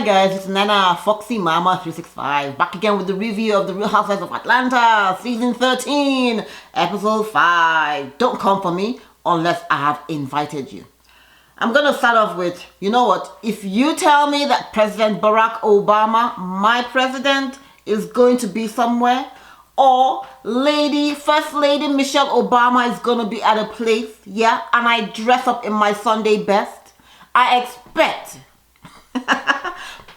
guys, it's Nana Foxxy Mama 365 back again with the review of the Real Housewives of Atlanta season 13 episode 5. Don't come for me unless I have invited you. I'm gonna start off with, you know what, if you tell me that President Barack Obama, my president, is going to be somewhere, or First Lady Michelle Obama is gonna be at a place, yeah, and I dress up in my Sunday best, I expect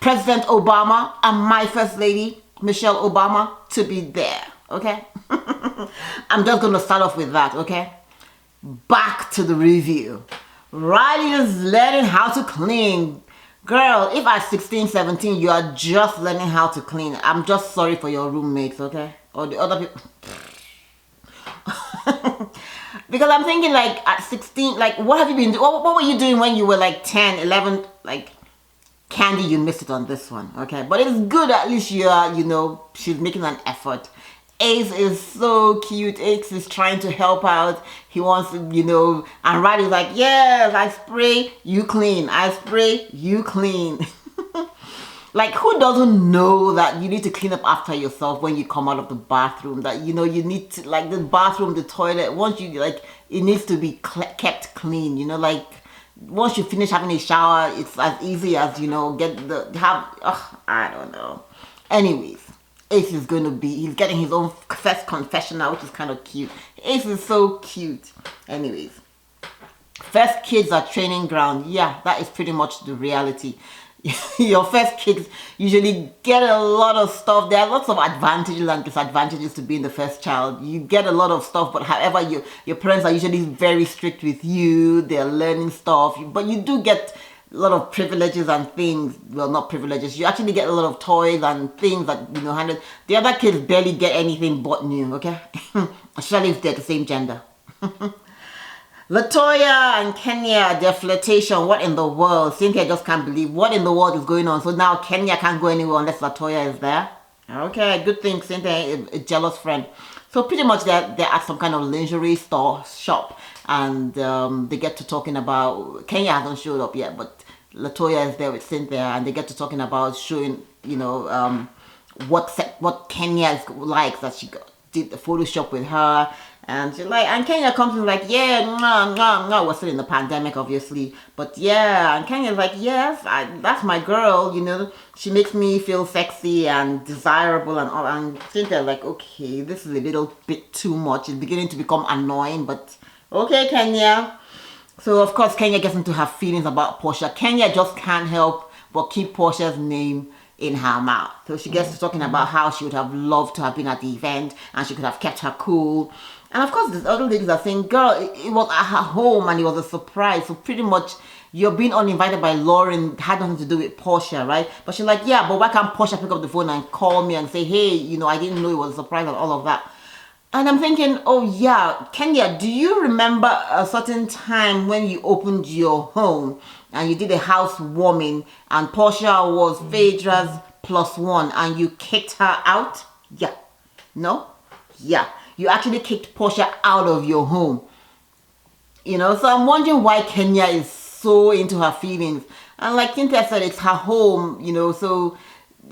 President Obama and my First Lady Michelle Obama to be there, okay? I'm just gonna start off with that, okay? Back to the review. Riley is learning how to clean. Girl, if at 16, 17 you are just learning how to clean, I'm just sorry for your roommates, okay? Or the other people. Because I'm thinking, like, at 16, like, what have you been doing? What were you doing when you were like 10, 11? Like, Candy, you missed it on this one, okay? But it's good, at least you are, you know, she's making an effort. Ace is so cute. Ace is trying to help out. He wants to, you know, and Riley's like, yes, I spray, you clean. I spray, you clean. Like, who doesn't know that you need to clean up after yourself when you come out of the bathroom? That, you know, you need to, like, the bathroom, the toilet, once you, like, it needs to be kept clean, you know, like, once you finish having a shower, it's as easy as, you know, I don't know. Anyways, Ace is going to be, he's getting his own first confession now, which is kind of cute. Ace is so cute. Anyways, first kids are training ground. Yeah, that is pretty much the reality. Your first kids usually get a lot of stuff. There are lots of advantages and disadvantages to being the first child. You get a lot of stuff, but however, your parents are usually very strict with you. They're learning stuff, but you do get a lot of privileges and things. Well, not privileges. You actually get a lot of toys and things that, you know, handled. The other kids barely get anything but new, okay? Especially if they're the same gender. Latoya and Kenya, their flirtation, what in the world? Cynthia just can't believe what in the world is going on. So now Kenya can't go anywhere unless Latoya is there. Okay, good thing Cynthia is a jealous friend. So pretty much they're at some kind of lingerie shop, and they get to talking about, Kenya hasn't showed up yet, but Latoya is there with Cynthia, and they get to talking about showing, you know, what Kenya likes, that she did the Photoshop with her. And she's like, and Kenya comes and like, yeah, we're still in the pandemic, obviously. But yeah, and Kenya's like, yes, that's my girl, you know. She makes me feel sexy and desirable and all. And Cynthia's like, okay, this is a little bit too much. It's beginning to become annoying, but okay, Kenya. So, of course, Kenya gets into her feelings about Portia. Kenya just can't help but keep Portia's name in her mouth. So she gets to talking about how she would have loved to have been at the event and she could have kept her cool. And of course, these other ladies are saying, girl, it was at her home and it was a surprise. So pretty much, you're being uninvited by Lauren, had nothing to do with Portia, right? But she's like, yeah, but why can't Portia pick up the phone and call me and say, hey, you know, I didn't know it was a surprise and all of that. And I'm thinking, oh yeah, Kenya, do you remember a certain time when you opened your home and you did a housewarming and Portia was Phaedra's +1 and you kicked her out? Yeah. No? Yeah. You actually kicked Portia out of your home. You know, so I'm wondering why Kenya is so into her feelings. And like Cynthia said, it's her home, you know, so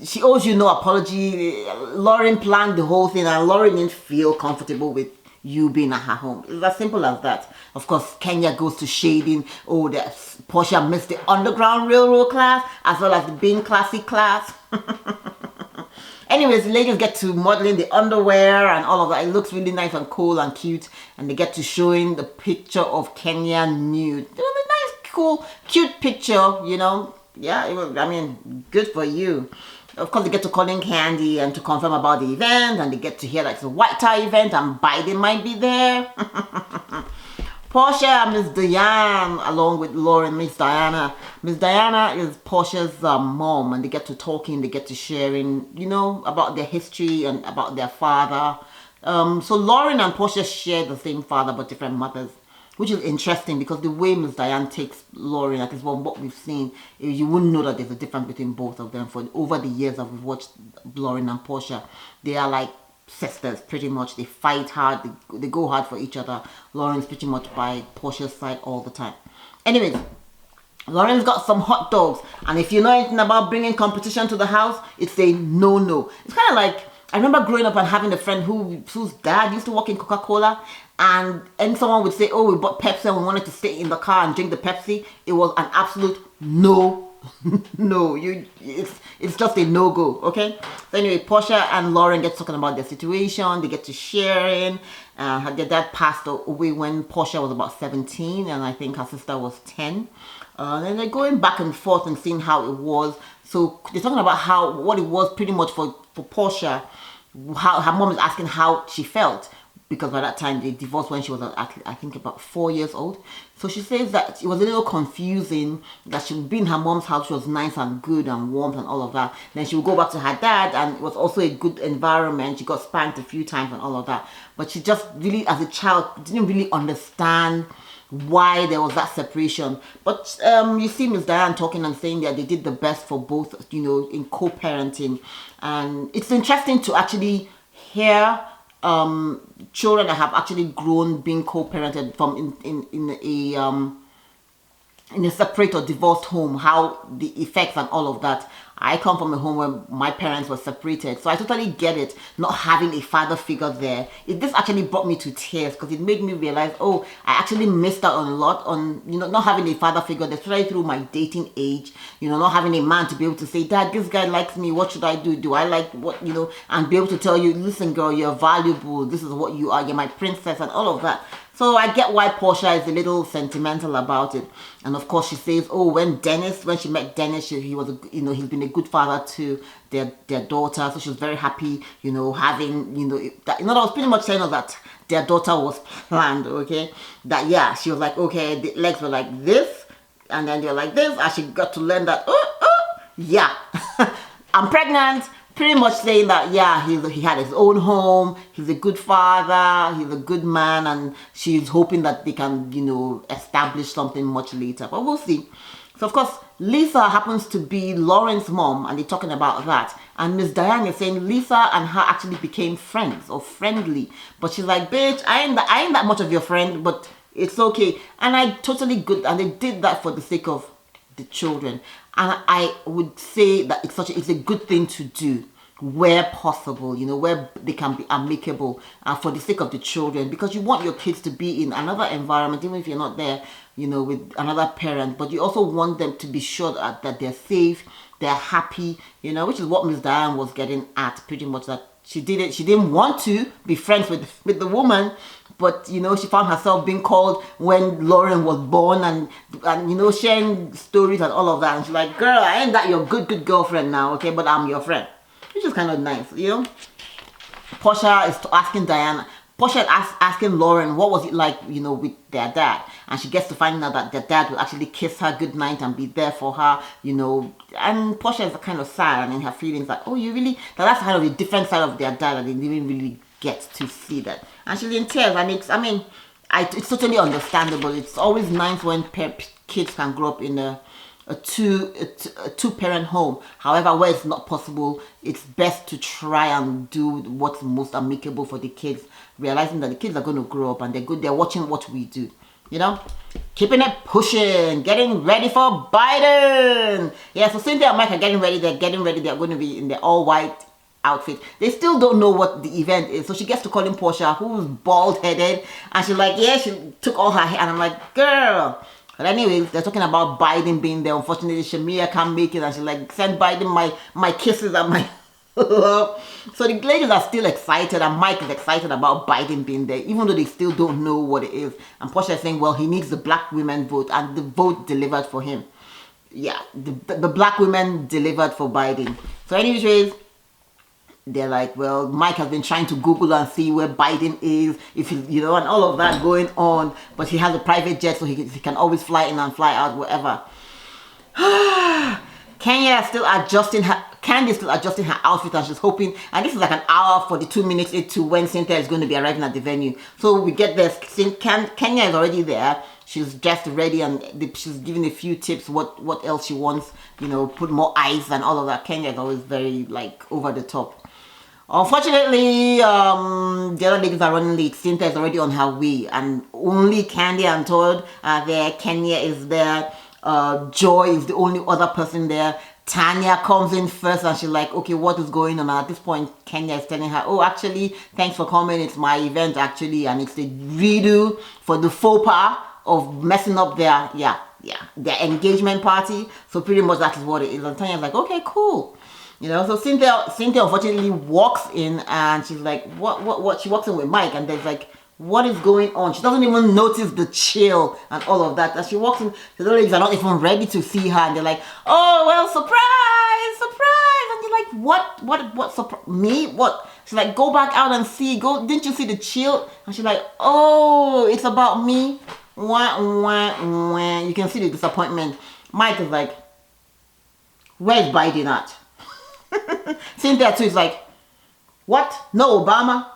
she owes you no apology. Lauren planned the whole thing and Lauren didn't feel comfortable with you being at her home. It's as simple as that. Of course, Kenya goes to shading. Oh, Portia missed the Underground Railroad class as well as the Being Classy class. Anyways, the ladies get to modeling the underwear and all of that. It looks really nice and cool and cute. And they get to showing the picture of Kenya nude. It was a nice, cool, cute picture, you know. Yeah, it was, I mean, good for you. Of course, they get to call in Candy and to confirm about the event. And they get to hear like it's a white tie event and Biden might be there. Portia and Miss Diane, along with Lauren, Miss Diana. Miss Diana is Portia's mom, and they get to talking, they get to sharing, you know, about their history and about their father. So Lauren and Portia share the same father but different mothers, which is interesting because the way Miss Diane takes Lauren, at least from what we've seen, you wouldn't know that there's a difference between both of them. For over the years that we've watched Lauren and Portia, they are like sisters pretty much. They fight hard, they go hard for each other. Lauren's pretty much by Portia's side all the time. Anyways, Lauren's got some hot dogs, and if you know anything about bringing competition to the house, it's a no-no. It's kind of like, I remember growing up and having a friend whose dad used to work in Coca-Cola, and someone would say, oh, we bought Pepsi and we wanted to stay in the car and drink the Pepsi. It was an absolute no. No, it's just a no-go, okay? So anyway, Portia and Lauren get talking about their situation. They get to sharing. Their dad passed away when Portia was about 17, and I think her sister was 10. And they're going back and forth and seeing how it was. So they're talking about what it was pretty much for Portia. How her mom is asking how she felt, because by that time they divorced when she was I think about 4 years old. So she says that it was a little confusing, that she would be in her mom's house, she was nice and good and warm and all of that. Then she would go back to her dad, and it was also a good environment. She got spanked a few times and all of that. But she just really, as a child, didn't really understand why there was that separation. But you see Miss Diane talking and saying that they did the best for both, you know, in co-parenting. And it's interesting to actually hear children that have actually grown being co-parented from in a separate or divorced home, how the effects and all of that. I come from a home where my parents were separated, so I totally get it, not having a father figure there. This actually brought me to tears, because it made me realize, oh, I actually missed out on a lot on, you know, not having a father figure, especially through my dating age, you know, not having a man to be able to say, Dad, this guy likes me, what should I do? Do I like what, you know, and be able to tell you, listen girl, you're valuable, this is what you are, you're my princess, and all of that. So I get why Portia is a little sentimental about it. And of course she says, oh, when she met Dennis, he was, you know, he's been a good father to their daughter. So she was very happy, you know, having, you know, that, you know, I was pretty much saying that their daughter was planned, okay? That, yeah, she was like, okay, the legs were like this, and then they're like this, and she got to learn that, yeah, I'm pregnant. Pretty much saying that, yeah, he had his own home, he's a good father, he's a good man, and she's hoping that they can, you know, establish something much later. But we'll see. So, of course, Lisa happens to be Lauren's mom, and they're talking about that. And Miss Diane is saying Lisa and her actually became friends or friendly. But she's like, bitch, I ain't that much of your friend, but it's okay. And I totally good, and they did that for the sake of the children. And I would say that it's a good thing to do where possible, you know, where they can be amicable, for the sake of the children, because you want your kids to be in another environment, even if you're not there, you know, with another parent, but you also want them to be sure that they're safe, they're happy, you know, which is what Miss Diane was getting at, pretty much, that she didn't want to be friends with the woman, but, you know, she found herself being called when Lauren was born, and you know, sharing stories and all of that. And she's like, girl, I ain't that your good girlfriend now, okay, but I'm your friend. Which is kind of nice, you know. Portia is asking Lauren what was it like, you know, with their dad. And she gets to find out that their dad will actually kiss her goodnight and be there for her, you know. And Portia is kind of sad and in her feelings like, oh, you really, that's kind of a different side of their dad, and they didn't really get to see that. And she's in tears, and it's totally understandable. It's always nice when kids can grow up in a two-parent home. However, where it's not possible, it's best to try and do what's most amicable for the kids, realizing that the kids are going to grow up and they're watching what we do, you know. Keeping it pushing, getting ready for Biden. Yeah, so Cynthia and Mike are getting ready. They're going to be in their all-white outfit. They still don't know what the event is, so she gets to calling Portia, who's bald-headed, and she's like, yeah, she took all her hair, and I'm like, girl. But anyway, they're talking about Biden being there. Unfortunately, Shamia can't make it, and she's like, send Biden my kisses and my love. So the ladies are still excited, and Mike is excited about Biden being there, even though they still don't know what it is. And Portia is saying, well, he needs the black women vote, and the vote delivered for him. Yeah, the black women delivered for Biden. So anyways, they're like, well, Mike has been trying to Google and see where Biden is, if he, you know, and all of that going on. But he has a private jet, so he can always fly in and fly out, wherever. Candy's still adjusting her outfit, and she's hoping, and this is like an hour 42 minutes into when Cynthia is going to be arriving at the venue. So we get there, Kenya is already there. She's just ready, and she's giving a few tips what else she wants, you know, put more ice and all of that. Kenya is always very, like, over the top. Unfortunately, the other ladies are running late. Cynthia is already on her way, and only Candy and Todd are there. Kenya is there. Joy is the only other person there. Tanya comes in first and she's like, okay, what is going on? And at this point, Kenya is telling her, oh, actually, thanks for coming. It's my event, actually. And it's the redo for the faux pas of messing up their engagement party. So pretty much that is what it is. And Tanya's like, okay, cool. You know, so Cynthia unfortunately walks in and she's like, what? She walks in with Mike and there's like, what is going on? She doesn't even notice the chill and all of that. As she walks in, the other ladies are not even ready to see her and they're like, oh, well, surprise. And you're like, what, surprise? Me? What? She's like, go back out and see. Didn't you see the chill? And she's like, oh, it's about me. Wah, wah, wah. You can see the disappointment. Mike is like, where's Biden at? Cynthia too is like, what? No Obama?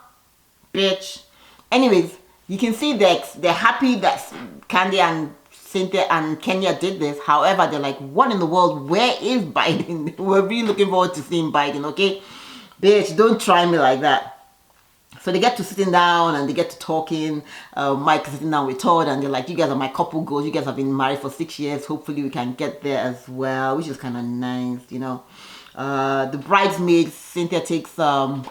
Bitch. Anyways, you can see that they're happy that Candy and Cynthia and Kenya did this. However, they're like, what in the world? Where is Biden? We're really looking forward to seeing Biden, okay? Bitch, don't try me like that. So they get to sitting down and they get to talking. Mike is sitting down with Todd and they're like, you guys are my couple goals. You guys have been married for 6 years. Hopefully we can get there as well, which is kind of nice, you know. The bridesmaid, Cynthia takes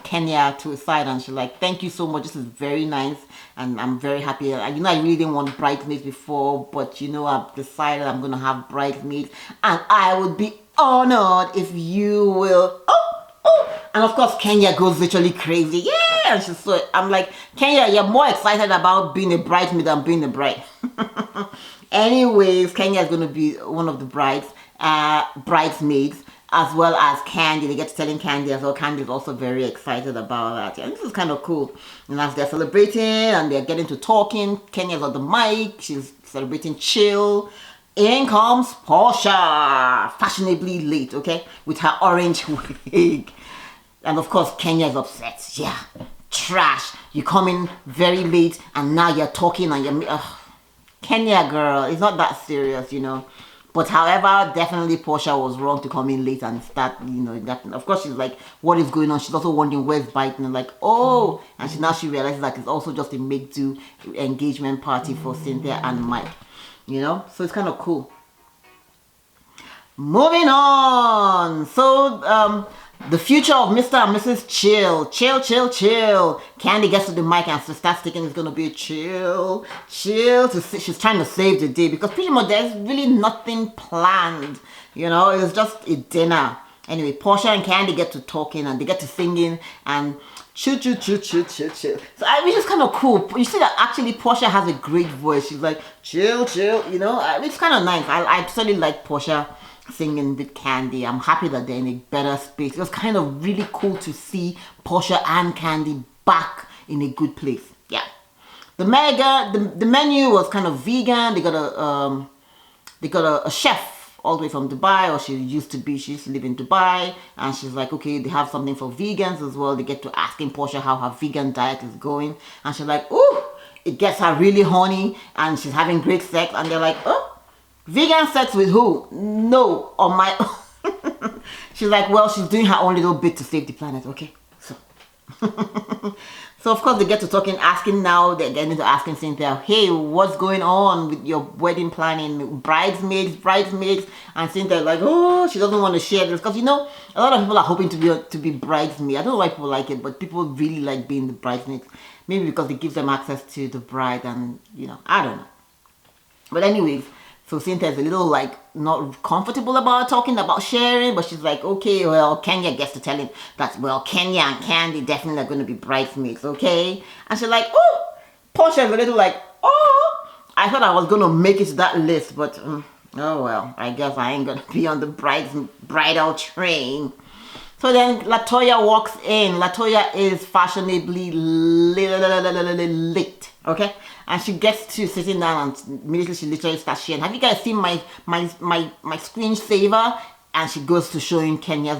Kenya to a side and she's like, thank you so much, this is very nice and I'm very happy. You know, I really didn't want bridesmaids before, but you know, I've decided I'm gonna have bridesmaids and I would be honored if you will. And of course Kenya goes literally crazy. Yeah, and she's so, I'm like, Kenya, you're more excited about being a bridesmaid than being a bride. Anyways, Kenya is going to be one of the bridesmaids, as well as Candy. They get to telling Candy as well. Candy is also very excited about that. And this is kind of cool. And as they're celebrating and they're getting to talking, Kenya's on the mic. She's celebrating chill. In comes Portia, fashionably late, okay, with her orange wig. And of course, Kenya is upset. Yeah, trash. You come in very late and now you're talking and you're... Kenya, girl, it's not that serious, you know. But however, definitely Portia was wrong to come in late and start, you know, that. Of course, she's like, what is going on? She's also wondering where's Biden. And like, oh, and now she realizes that it's also just a make-do engagement party for Cynthia and Mike, you know. So it's kind of cool. Moving on. So, the future of Mr. and Mrs. Chill. Candy gets to the mic and starts thinking it's going to be a chill. She's trying to save the day because pretty much there's really nothing planned. You know, it's just a dinner. Anyway, Portia and Candy get to talking and they get to singing and chill. So which is kind of cool. You see that actually Portia has a great voice. She's like, chill, you know. It's kind of nice. I certainly like Portia singing with Candy. I'm happy that they're in a better space. It was kind of really cool to see Portia and Candy back in a good place. Yeah. The menu was kind of vegan. They got a chef all the way from Dubai, or she used to live in Dubai, and she's like, okay, they have something for vegans as well. They get to asking Portia how her vegan diet is going, and she's like, ooh, it gets her really horny, and she's having great sex, and they're like, oh, vegan sex with who? No, on my own. She's like, well, she's doing her own little bit to save the planet, okay? So, so of course they get to talking, they're getting into asking Cynthia, hey, what's going on with your wedding planning? Bridesmaids, and Cynthia's like, oh, she doesn't want to share this, because you know, a lot of people are hoping to be bridesmaids. I don't know why people like it, but people really like being the bridesmaids. Maybe because it gives them access to the bride, and you know, I don't know. But anyways, so Cynthia is a little like not comfortable about talking about sharing, but she's like, okay, well, Kenya gets to tell him that, well, Kenya and Candy definitely are going to be bridesmaids, okay? And she's like, oh, Portia is a little like, oh, I thought I was going to make it to that list, but oh well, I guess I ain't going to be on the bridal train. So then Latoya walks in. Latoya is fashionably late, okay? And she gets to sitting down and immediately she literally starts sharing. Have you guys seen my screensaver? And she goes to showing Kenya's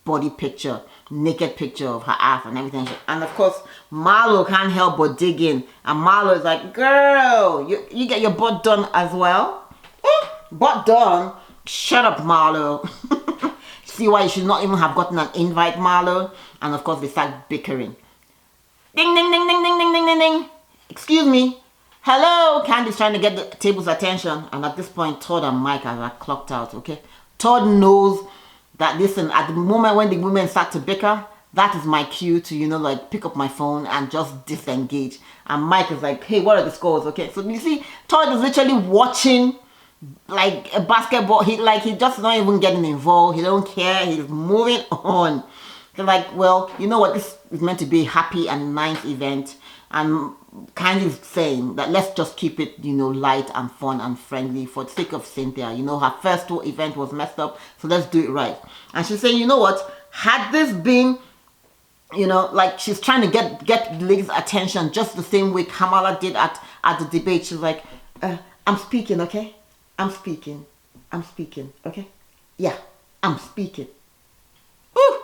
body picture, naked picture of her ass and everything. And of course, Marlo can't help but dig in. And Marlo is like, girl, you get your butt done as well? Butt done? Shut up, Marlo. See why you should not even have gotten an invite, Marlo? And of course, they start bickering. Ding, ding, ding, ding, ding, ding, ding, ding, ding. Excuse me. Hello, Candy's trying to get the table's attention, and at this point, Todd and Mike are clocked out, okay? Todd knows that, listen, at the moment when the women start to bicker, that is my cue to, you know, like, pick up my phone and just disengage. And Mike is like, hey, what are the scores, okay? So you see, Todd is literally watching, like, a basketball. He just not even getting involved. He don't care. He's moving on. They're like, well, you know what? This is meant to be a happy and nice event. And kind of saying that let's just keep it, you know, light and fun and friendly for the sake of Cynthia. You know, her first tour event was messed up, so let's do it right. And she's saying, you know what? Had this been, you know, like she's trying to get the ladies' attention just the same way Kamala did at the debate. She's like, I'm speaking, okay? I'm speaking, okay? Yeah, I'm speaking. Ooh.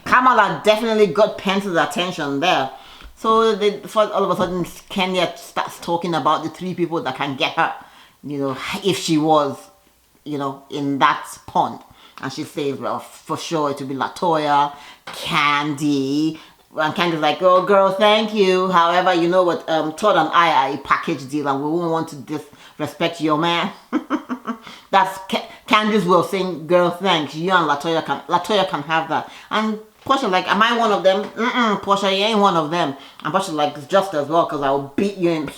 Kamala definitely got Pence's attention there. So all of a sudden, Kenya starts talking about the 3 people that can get her, you know, if she was, you know, in that pond. And she says, well, for sure it would be LaToya, Candy. And Candy's like, oh, girl, thank you. However, you know what, Todd and I are a package deal and we won't want to disrespect your man. That's Candy's way of saying, girl, thanks. You and LaToya can have that. And Portia like, am I one of them? Portia, you ain't one of them. And Portia like, it's just as well, because I'll beat you in.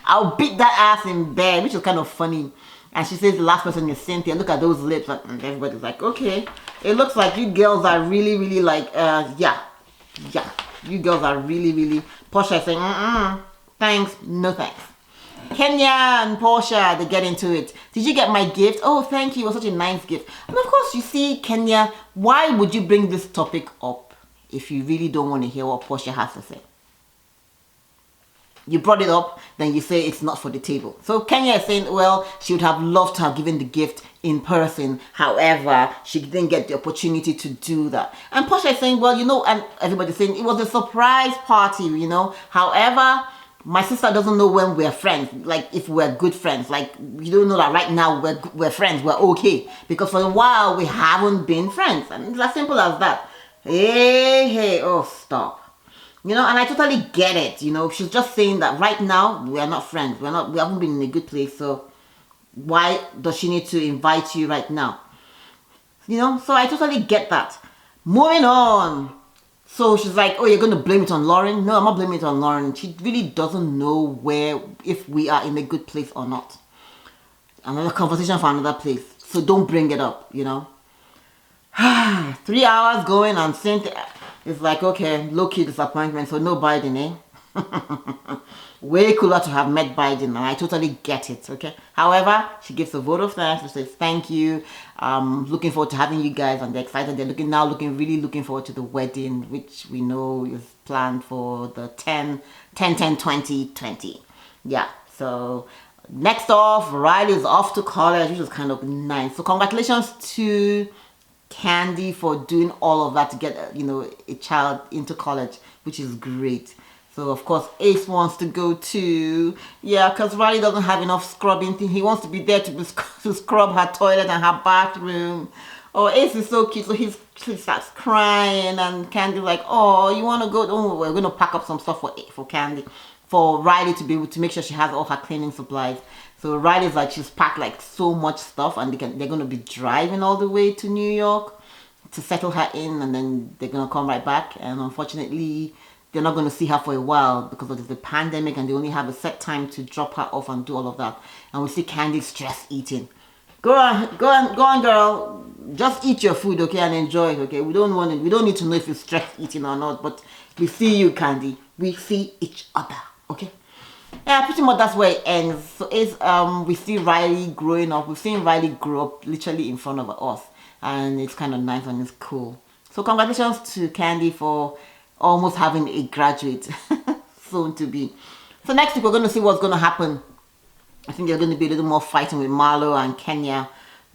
I'll beat that ass in bed, which is kind of funny. And she says the last person is Cynthia. Look at those lips. And everybody's like, okay. It looks like you girls are really, really like, yeah. You girls are really, really. Portia is saying, thanks, no thanks. Kenya and Portia, they get into it. Did you get my gift? Oh, thank you. It was such a nice gift. And of course, you see, Kenya, why would you bring this topic up if you really don't want to hear what Portia has to say? You brought it up, then you say it's not for the table. So Kenya is saying, well, she would have loved to have given the gift in person. However, she didn't get the opportunity to do that. And Portia is saying, well, you know, and everybody's saying it was a surprise party, you know. However, my sister doesn't know when we're friends, like if we're good friends. Like, you don't know that right now we're friends, we're okay. Because for a while, we haven't been friends. And it's as simple as that. Hey, oh, stop. You know, and I totally get it. You know, she's just saying that right now, we're not friends. We haven't been in a good place. So why does she need to invite you right now? You know, so I totally get that. Moving on. So she's like, oh, you're going to blame it on Lauren? No, I'm not blaming it on Lauren. She really doesn't know if we are in a good place or not. Another conversation for another place. So don't bring it up, you know. 3 hours going and Cynthia is like, okay, low-key disappointment. So no Biden, eh? Way cooler to have met Biden, and I totally get it, okay? However, she gives a vote of thanks. She says, thank you. Looking forward to having you guys, and they're excited. They're really looking forward to the wedding, which we know is planned for the 10/10/2020. Yeah, so next off, Riley is off to college, which is kind of nice. So congratulations to Candy for doing all of that to get, you know, a child into college, which is great. So, of course, Ace wants to go too. Yeah, because Riley doesn't have enough scrubbing thing. He wants to be there to scrub her toilet and her bathroom. Oh, Ace is so cute. So he starts crying, and Candy's like, oh, you want to go? Oh, we're going to pack up some stuff for Candy, for Riley to be able to make sure she has all her cleaning supplies. So Riley's like, she's packed like so much stuff, and they're going to be driving all the way to New York to settle her in, and then they're going to come right back. And unfortunately, they're not going to see her for a while because of the pandemic, and they only have a set time to drop her off and do all of that. And we see Candy stress eating. Go on, girl. Just eat your food, okay, and enjoy it, okay? We don't need to know if you're stress eating or not, but we see you, Candy. We see each other, okay? Yeah, pretty much that's where it ends. So it's we see Riley growing up. We've seen Riley grow up literally in front of us, and it's kind of nice and it's cool. So congratulations to Candy for almost having a graduate soon to be. So next week we're going to see what's going to happen. I think there's going to be a little more fighting with Marlo and Kenya.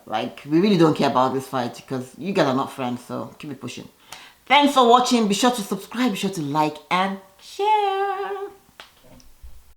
Like, we really don't care about this fight because you guys are not friends, so keep it pushing. Thanks for watching. Be sure to subscribe, be sure to like and share.